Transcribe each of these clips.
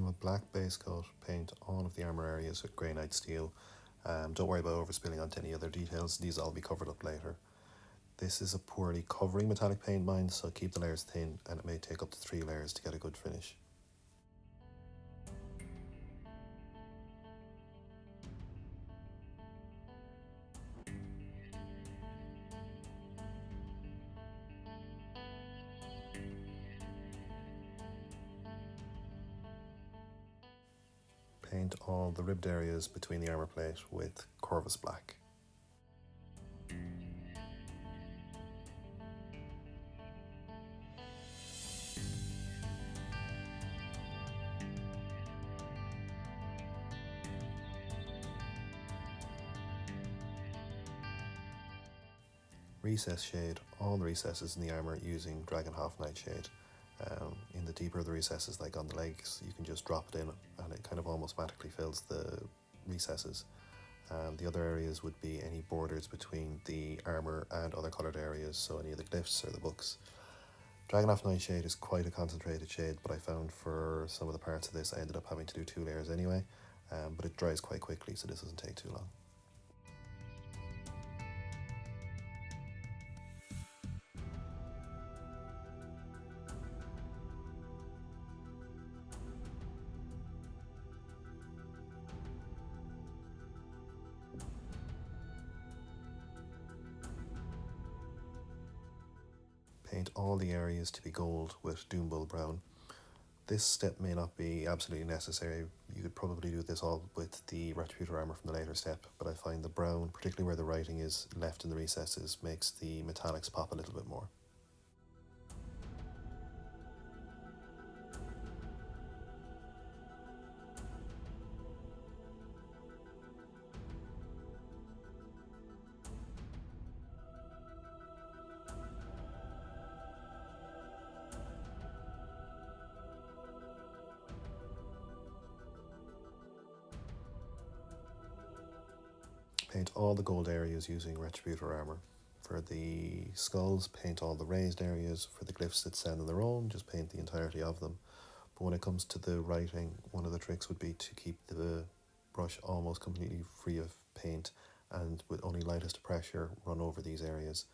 from a black base coat, paint all of the armour areas with Grey Knight Steel. Don't worry about overspilling onto any other details, these will all be covered up later. This is a poorly covering metallic paint mine, so keep the layers thin and it may take up to 3 layers to get a good finish. Paint all the ribbed areas between the armour plate with Corvus Black. Recess shade all the recesses in the armour using Drakenhof Nightshade. In the deeper the recesses, like on the legs, you can just drop it in and it kind of almost magically fills the recesses. The other areas would be any borders between the armour and other coloured areas, so any of the glyphs or the books. Drakenhof Nightshade is quite a concentrated shade, but I found for some of the parts of this I ended up having to do 2 layers anyway, but it dries quite quickly, so this doesn't take too long. Paint all the areas to be gold with Doombull Brown. This step may not be absolutely necessary. You could probably do this all with the Retributor Armour from the later step, but I find the brown, particularly where the writing is left in the recesses, makes the metallics pop a little bit more. Paint all the gold areas using Retributor Armour. For the skulls, paint all the raised areas. For the glyphs that stand on their own, just paint the entirety of them. But when it comes to the writing, one of the tricks would be to keep the brush almost completely free of paint and with only lightest pressure run over these areas.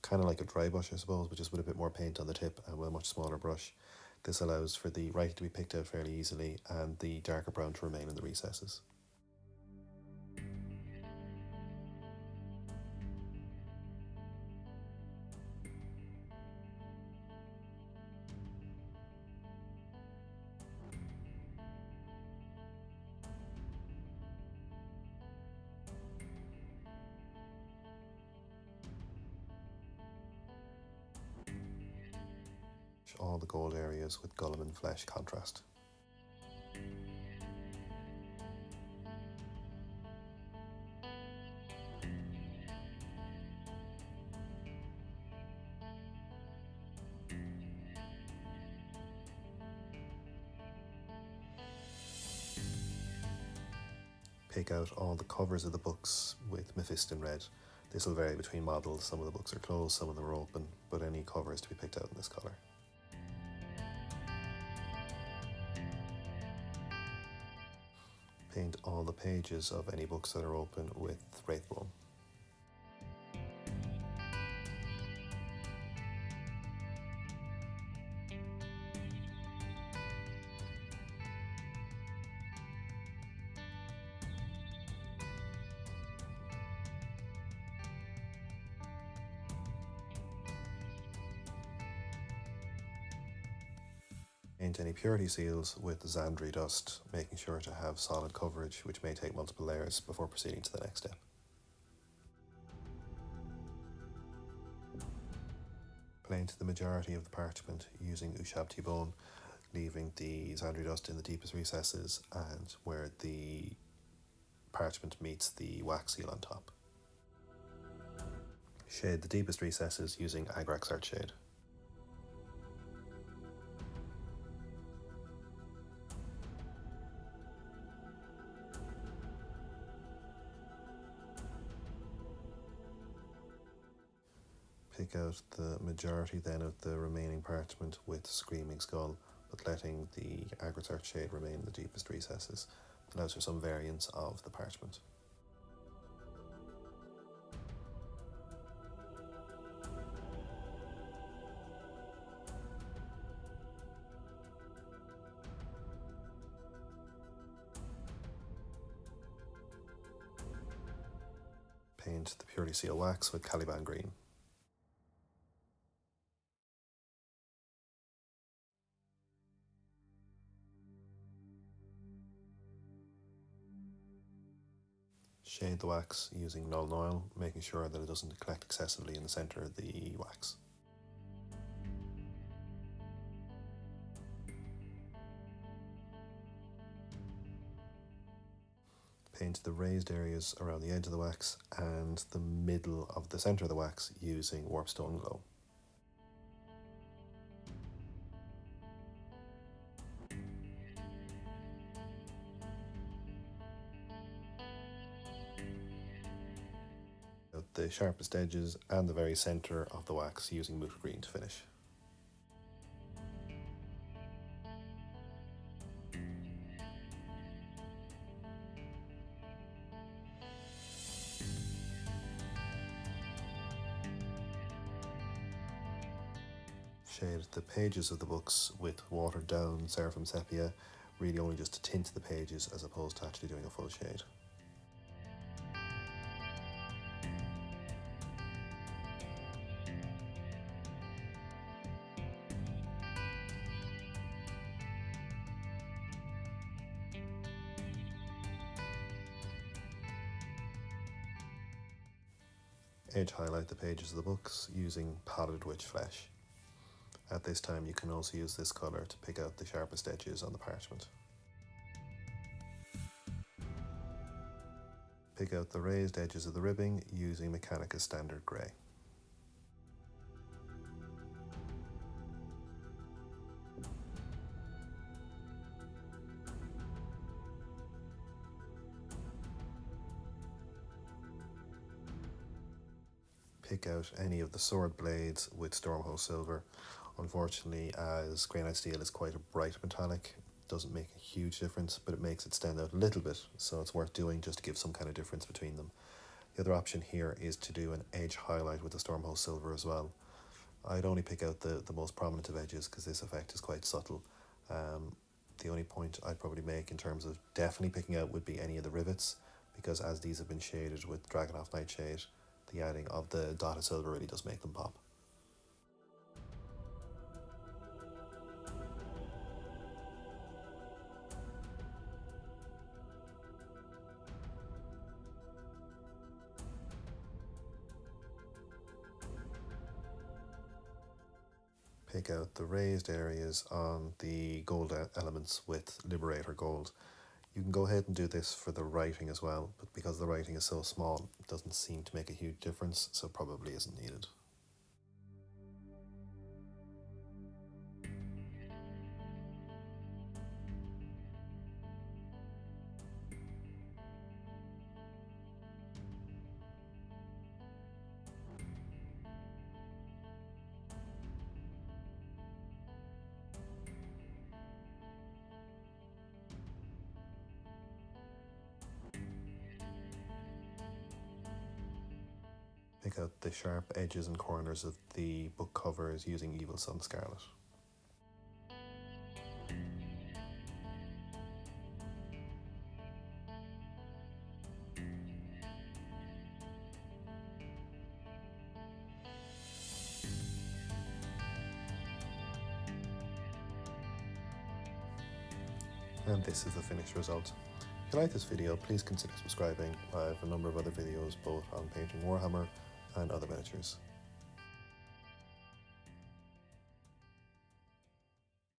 Kind of like a dry brush, I suppose, but just with a bit more paint on the tip and with a much smaller brush. This allows for the writing to be picked out fairly easily and the darker brown to remain in the recesses. All the gold areas with Guilliman Flesh contrast. Pick out all the covers of the books with Mephiston Red. This will vary between models, some of the books are closed, some of them are open, but any cover is to be picked out in this colour. Paint all the pages of any books that are open with Wraithbone. Paint any purity seals with Zandri Dust, making sure to have solid coverage, which may take multiple layers before proceeding to the next step. Paint the majority of the parchment using Ushabti Bone, leaving the Zandri Dust in the deepest recesses and where the parchment meets the wax seal on top. Shade the deepest recesses using Agrax Earthshade. Pick out the majority then of the remaining parchment with Screaming Skull, but letting the Agrax Earthshade remain in the deepest recesses allows for some variance of the parchment. Paint the Purely Seal wax with Caliban Green. Shade the wax using Nuln Oil, making sure that it doesn't collect excessively in the centre of the wax. Paint the raised areas around the edge of the wax and the middle of the centre of the wax using Warpstone Glow. The sharpest edges and the very centre of the wax using Moot Green to finish. Shade the pages of the books with watered down Seraphim Sepia, really only just to tint the pages as opposed to actually doing a full shade. Edge highlight the pages of the books using Pallid Witch Flesh. At this time you can also use this colour to pick out the sharpest edges on the parchment. Pick out the raised edges of the ribbing using Mechanicus Standard Grey. Pick out any of the sword blades with Stormhost Silver. Unfortunately, as Granite Steel is quite a bright metallic, it doesn't make a huge difference, but it makes it stand out a little bit, so it's worth doing just to give some kind of difference between them. The other option here is to do an edge highlight with the Stormhost Silver as well. I'd only pick out the most prominent of edges because this effect is quite subtle. The only point I'd probably make in terms of definitely picking out would be any of the rivets, because as these have been shaded with Drakenhof Nightshade, the adding of the dotted silver really does make them pop. Pick out the raised areas on the gold elements with Liberator Gold. You can go ahead and do this for the writing as well, but because the writing is so small, it doesn't seem to make a huge difference, so probably isn't needed. Pick out the sharp edges and corners of the book covers using Evil Sunz Scarlet. And this is the finished result. If you like this video, please consider subscribing. I have a number of other videos both on painting Warhammer and other miniatures.